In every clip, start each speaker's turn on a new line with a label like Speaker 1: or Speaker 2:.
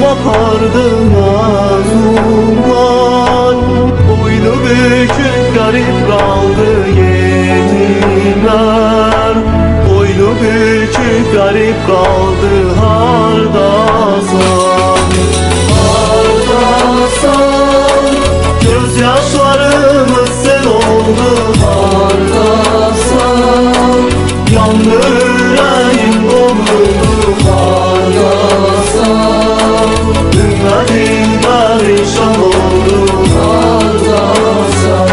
Speaker 1: bakardı mazlumlar. Boynu bükük garip kaldı yetimler. Boynu bükük garip kaldı hardasan. Hardasan, gözyaşlarımız sel oldu hardasan. Yandı yüreğim doldu hardasan. Ümmetin perişan oldu hardasan.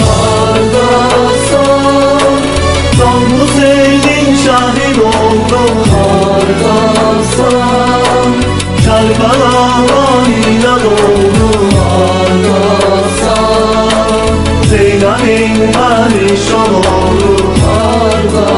Speaker 1: Hardasan, can Hüseyin şahit oldu hardasan. Kerbela'dan ilan oldu hardasan. Zeynep'in perişan oldu hardasan.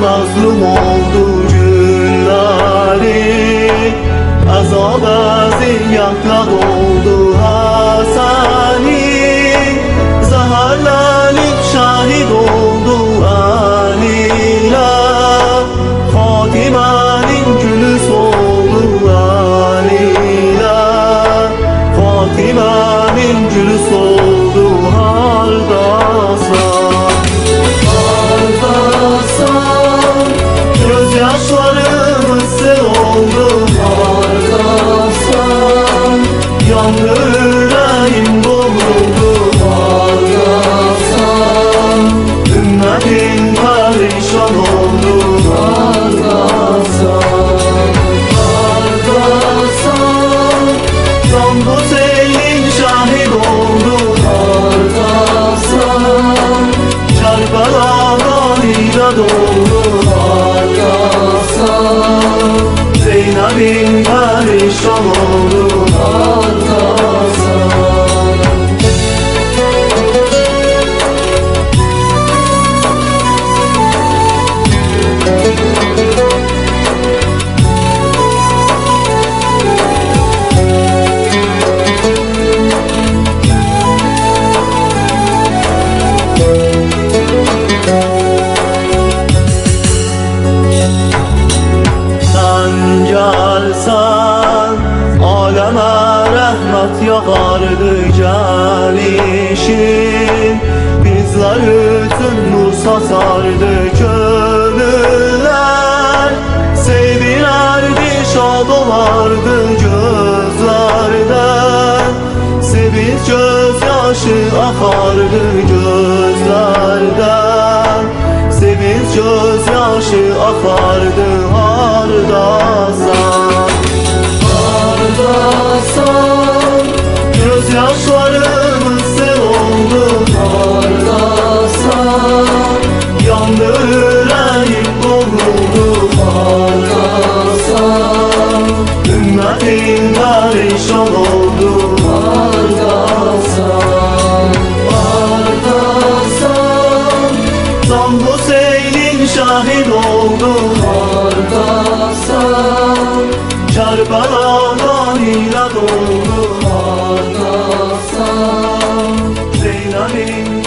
Speaker 1: Mazlum oldu günleri, azab eziyatla doldu Hasani. Zaharlanıp şahit oldu Aliler. Fatime'nin gülü soldu Aliler. Fatime'nin gülü soldu hardasan. Hardasan, gözyaşlarımız sel oldu hardasan. Yandı yüreğim doldu hardasan. Ümmetin perişan oldu hardasan. Hardasan, can Hüseyin şahit oldu hardasan. Kerbela'dan ilan oldu hardasan. Zeynep'in perişan oldu hardasan. Gelsen aleme rahmet yağardı gelişin. Bizler üçün nur saçardı gönüller. Sevilerdi, şad olardı gözlerden. Sevinç gözyaşı akardı gözlerden. Sevinç gözyaşı akardı hardasan. Hardasan, gözyaşlarımız sel oldu hardasan. Yandı yüreğim doldu hardasan. Ümmetin perişan oldu hardasan. Hardasan, can Hüseyin şahit oldu hardasan. Kerbela'dan ilan oldu hardasan. Zeynep'in